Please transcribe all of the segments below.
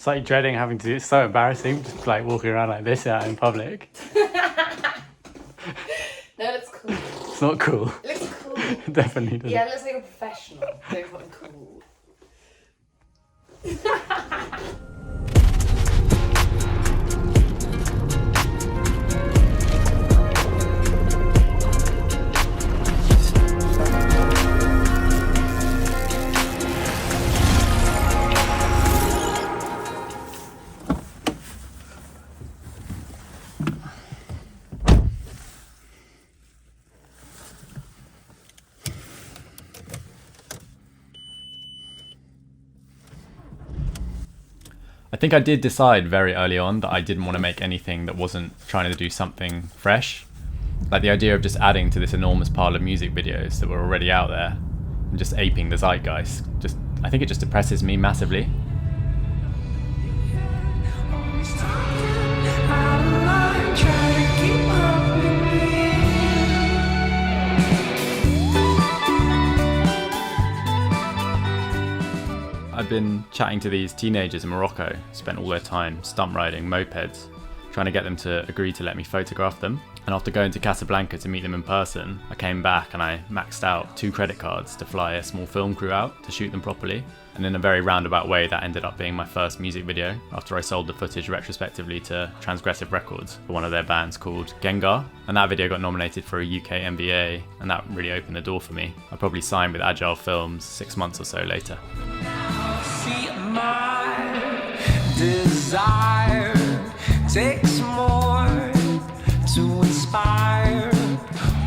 like dreading having to do it. It's so embarrassing, just like walking around like this out in public. No, it looks cool. It's not cool. It looks cool. Definitely doesn't. Yeah, it looks like a professional doing something cool. I think I did decide very early on that I didn't want to make anything that wasn't trying to do something fresh. Like the idea of just adding to this enormous pile of music videos that were already out there and just aping the zeitgeist, I think it just depresses me massively. I've been chatting to these teenagers in Morocco, spent all their time stunt riding mopeds, trying to get them to agree to let me photograph them. And after going to Casablanca to meet them in person, I came back and I maxed out 2 credit cards to fly a small film crew out to shoot them properly. And in a very roundabout way, that ended up being my first music video after I sold the footage retrospectively to Transgressive Records for one of their bands called Genghar. And that video got nominated for a UK MBA, and that really opened the door for me. I probably signed with Agile Films 6 months or so later. My desire takes more to inspire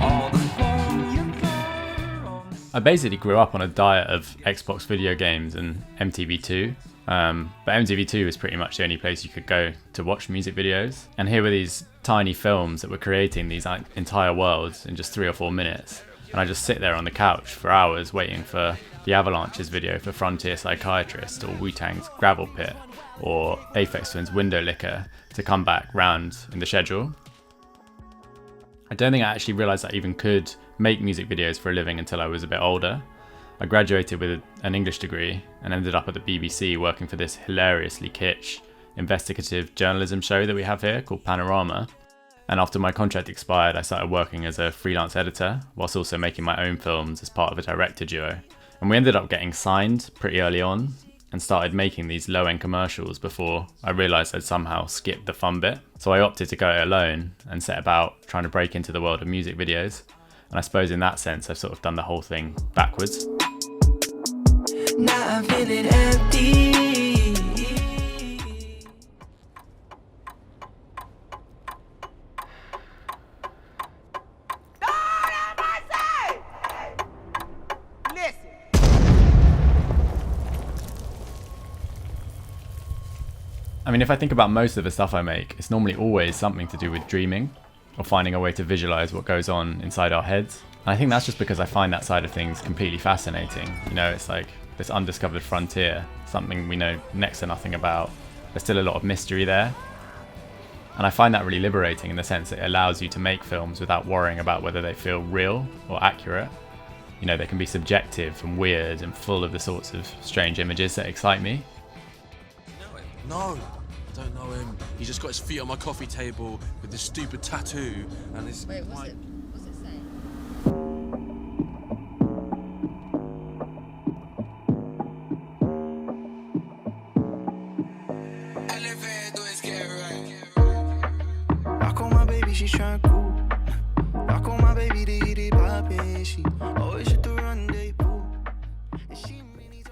all the form you bear. I basically grew up on a diet of Xbox video games and MTV2. But MTV2 was pretty much the only place you could go to watch music videos. And here were these tiny films that were creating these entire worlds in just 3 or 4 minutes. And I just sit there on the couch for hours waiting for the Avalanche's video for Frontier Psychiatrist, or Wu-Tang's Gravel Pit, or Aphex Twin's Window Licker to come back round in the schedule. I don't think I actually realised I even could make music videos for a living until I was a bit older. I graduated with an English degree and ended up at the BBC working for this hilariously kitsch investigative journalism show that we have here called Panorama. And after my contract expired, I started working as a freelance editor, whilst also making my own films as part of a director duo. And we ended up getting signed pretty early on and started making these low-end commercials before I realised I'd somehow skipped the fun bit. So I opted to go it alone and set about trying to break into the world of music videos. And I suppose in that sense, I've sort of done the whole thing backwards. Now I'm feeling empty. I mean, if I think about most of the stuff I make, it's normally always something to do with dreaming or finding a way to visualize what goes on inside our heads. And I think that's just because I find that side of things completely fascinating. You know, it's like this undiscovered frontier, something we know next to nothing about. There's still a lot of mystery there. And I find that really liberating in the sense that it allows you to make films without worrying about whether they feel real or accurate. You know, they can be subjective and weird and full of the sorts of strange images that excite me. No, I don't know him. He just got his feet on my coffee table with this stupid tattoo and his... Wait, what's it saying? Rock on my baby, she's trying cool. Rock on my baby, they eat it poppin'. She always hit the rendezvous.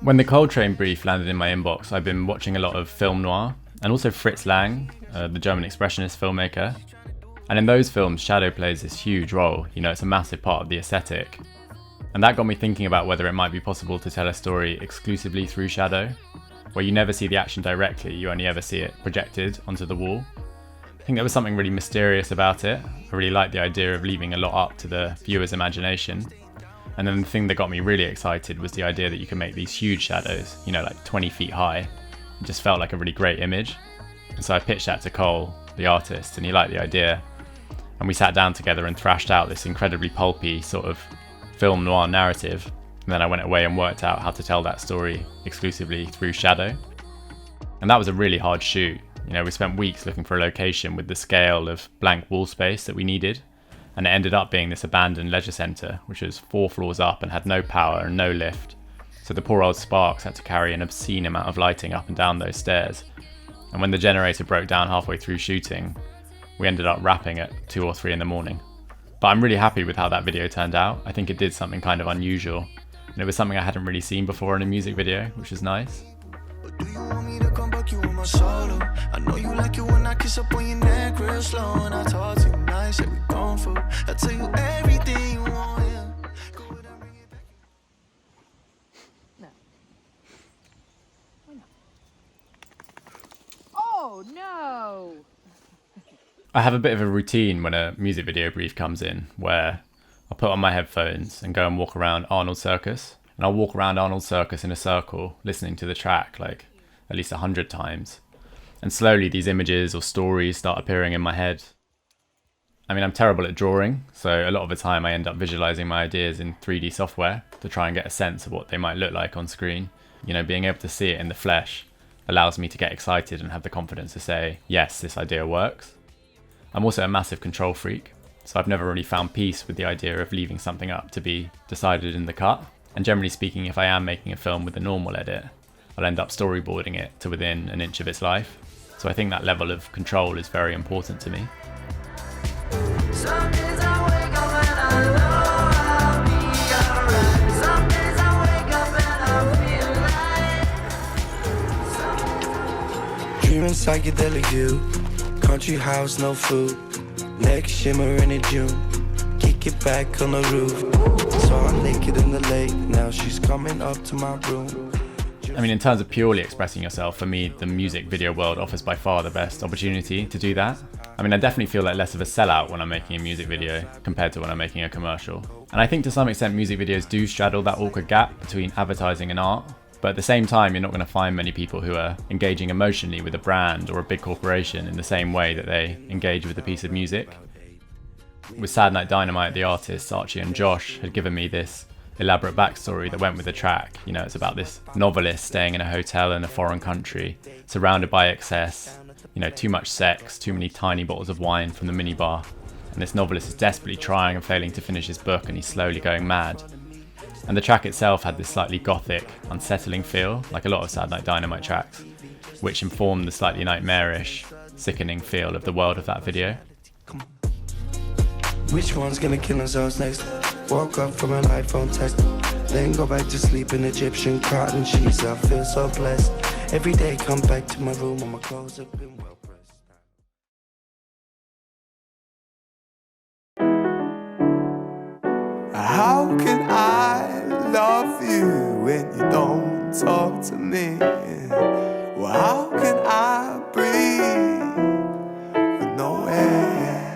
When the Coltrane brief landed in my inbox, I've been watching a lot of film noir, and also Fritz Lang, the German expressionist filmmaker. And in those films, shadow plays this huge role. You know, it's a massive part of the aesthetic. And that got me thinking about whether it might be possible to tell a story exclusively through shadow, where you never see the action directly, you only ever see it projected onto the wall. I think there was something really mysterious about it. I really liked the idea of leaving a lot up to the viewer's imagination. And then the thing that got me really excited was the idea that you can make these huge shadows, you know, like 20 feet high. It just felt like a really great image. And so I pitched that to Cole, the artist, and he liked the idea. And we sat down together and thrashed out this incredibly pulpy sort of film noir narrative. And then I went away and worked out how to tell that story exclusively through shadow. And that was a really hard shoot. You know, we spent weeks looking for a location with the scale of blank wall space that we needed. And it ended up being this abandoned leisure centre, which was 4 floors up and had no power and no lift. So the poor old Sparks had to carry an obscene amount of lighting up and down those stairs. And when the generator broke down halfway through shooting, we ended up wrapping at 2 or 3 in the morning. But I'm really happy with how that video turned out. I think it did something kind of unusual. And it was something I hadn't really seen before in a music video, which is nice. Do you want me to come back you on my solo? I know you like it when I kiss up on your neck real slow. And I talk to you nice, yeah, we gone for. I tell you everything you want, yeah. Go with that, bring it back. No. Why not? Oh, no! I have a bit of a routine when a music video brief comes in, where I'll put on my headphones and go and walk around Arnold Circus. And I'll walk around Arnold Circus in a circle, listening to the track like at least 100 times. And slowly these images or stories start appearing in my head. I mean, I'm terrible at drawing, so a lot of the time I end up visualizing my ideas in 3D software to try and get a sense of what they might look like on screen. You know, being able to see it in the flesh allows me to get excited and have the confidence to say, yes, this idea works. I'm also a massive control freak, so I've never really found peace with the idea of leaving something up to be decided in the cut. And generally speaking, if I am making a film with a normal edit, I'll end up storyboarding it to within an inch of its life. So I think that level of control is very important to me. Some days I wake up and I know I'll be alright. Some days I wake up and I feel like dreaming psychedelic view, country house, no food, neck shimmering in June. Kick it back on the roof. Saw her naked in the lake. Now she's coming up to my room. I mean, in terms of purely expressing yourself, for me, the music video world offers by far the best opportunity to do that. I mean, I definitely feel like less of a sellout when I'm making a music video compared to when I'm making a commercial. And I think to some extent music videos do straddle that awkward gap between advertising and art. But at the same time, you're not going to find many people who are engaging emotionally with a brand or a big corporation in the same way that they engage with a piece of music. With Sad Night Dynamite, the artists Archie and Josh had given me this elaborate backstory that went with the track. You know, it's about this novelist staying in a hotel in a foreign country, surrounded by excess, you know, too much sex, too many tiny bottles of wine from the minibar. And this novelist is desperately trying and failing to finish his book, and he's slowly going mad. And the track itself had this slightly gothic, unsettling feel, like a lot of Sad Night Dynamite tracks, which informed the slightly nightmarish, sickening feel of the world of that video. Which one's gonna kill themselves next? Woke up from an iPhone text, then go back to sleep in Egyptian cotton sheets. I feel so blessed. Every day come back to my room and my clothes have been well pressed. How can I love you when you don't talk to me? Well, how can I breathe with no air?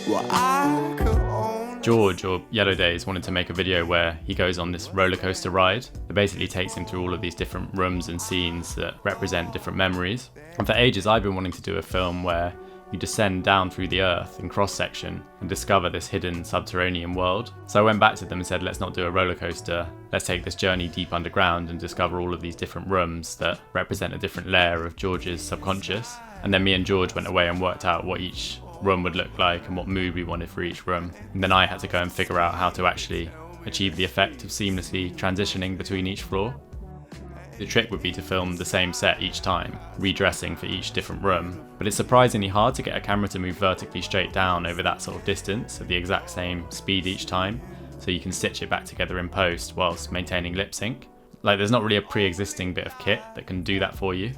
Well, I could only... George, or Yellow Days, wanted to make a video where he goes on this roller coaster ride that basically takes him through all of these different rooms and scenes that represent different memories. And for ages I've been wanting to do a film where you descend down through the earth in cross-section and discover this hidden subterranean world. So I went back to them and said, let's not do a roller coaster, let's take this journey deep underground and discover all of these different rooms that represent a different layer of George's subconscious. And then me and George went away and worked out what each room would look like and what mood we wanted for each room. And then I had to go and figure out how to actually achieve the effect of seamlessly transitioning between each floor. The trick would be to film the same set each time, redressing for each different room, but it's surprisingly hard to get a camera to move vertically straight down over that sort of distance at the exact same speed each time, so you can stitch it back together in post whilst maintaining lip sync. Like, there's not really a pre-existing bit of kit that can do that for you.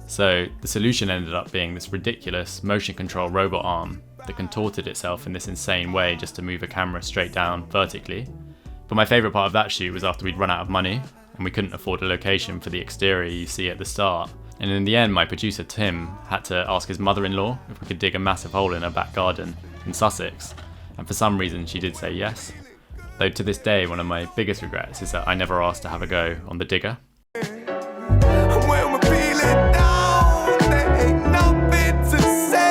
So the solution ended up being this ridiculous motion control robot arm that contorted itself in this insane way just to move a camera straight down vertically. But my favourite part of that shoot was after we'd run out of money and we couldn't afford a location for the exterior you see at the start. And in the end, my producer Tim had to ask his mother-in-law if we could dig a massive hole in her back garden in Sussex. And for some reason she did say yes. Though to this day, one of my biggest regrets is that I never asked to have a go on the digger. When we're feeling down, there ain't nothing to say.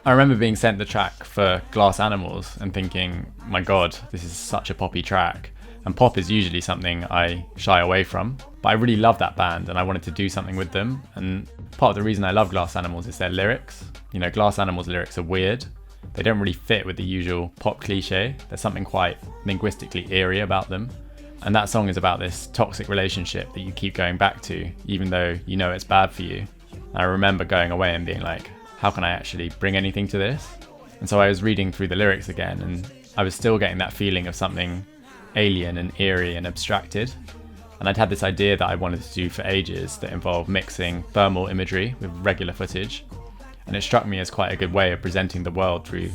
I remember being sent the track for Glass Animals and thinking, my god, this is such a poppy track. And pop is usually something I shy away from, but I really love that band and I wanted to do something with them. And part of the reason I love Glass Animals is their lyrics. You know, Glass Animals lyrics are weird. They don't really fit with the usual pop cliche. There's something quite linguistically eerie about them. And that song is about this toxic relationship that you keep going back to, even though you know it's bad for you. And I remember going away and being like, how can I actually bring anything to this? And so I was reading through the lyrics again, and I was still getting that feeling of something alien and eerie and abstracted. And I'd had this idea that I wanted to do for ages that involved mixing thermal imagery with regular footage. And it struck me as quite a good way of presenting the world through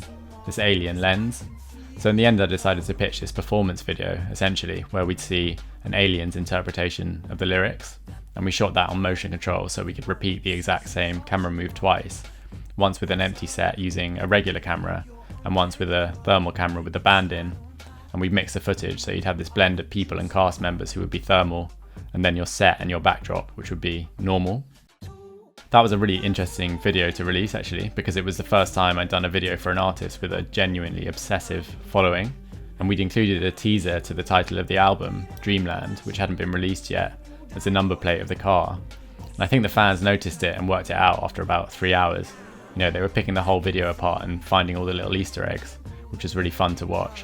this alien lens. So in the end I decided to pitch this performance video, essentially, where we'd see an alien's interpretation of the lyrics. And we shot that on motion control so we could repeat the exact same camera move twice. Once with an empty set using a regular camera, and once with a thermal camera with the band in. And we'd mix the footage so you'd have this blend of people and cast members who would be thermal, and then your set and your backdrop, which would be normal. That was a really interesting video to release actually, because it was the first time I'd done a video for an artist with a genuinely obsessive following. And we'd included a teaser to the title of the album, Dreamland, which hadn't been released yet, as the number plate of the car. And I think the fans noticed it and worked it out after about 3 hours. You know, they were picking the whole video apart and finding all the little Easter eggs, which was really fun to watch.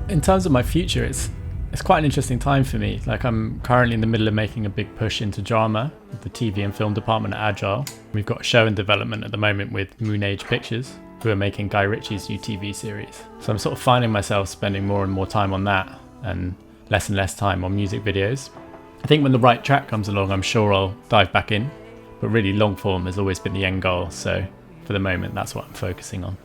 In terms of my future, it's quite an interesting time for me. Like, I'm currently in the middle of making a big push into drama with the TV and film department at Agile. We've got a show in development at the moment with Moon Age Pictures, who are making Guy Ritchie's new TV series. So I'm sort of finding myself spending more and more time on that and less time on music videos. I think when the right track comes along, I'm sure I'll dive back in, but really long form has always been the end goal. So for the moment, that's what I'm focusing on.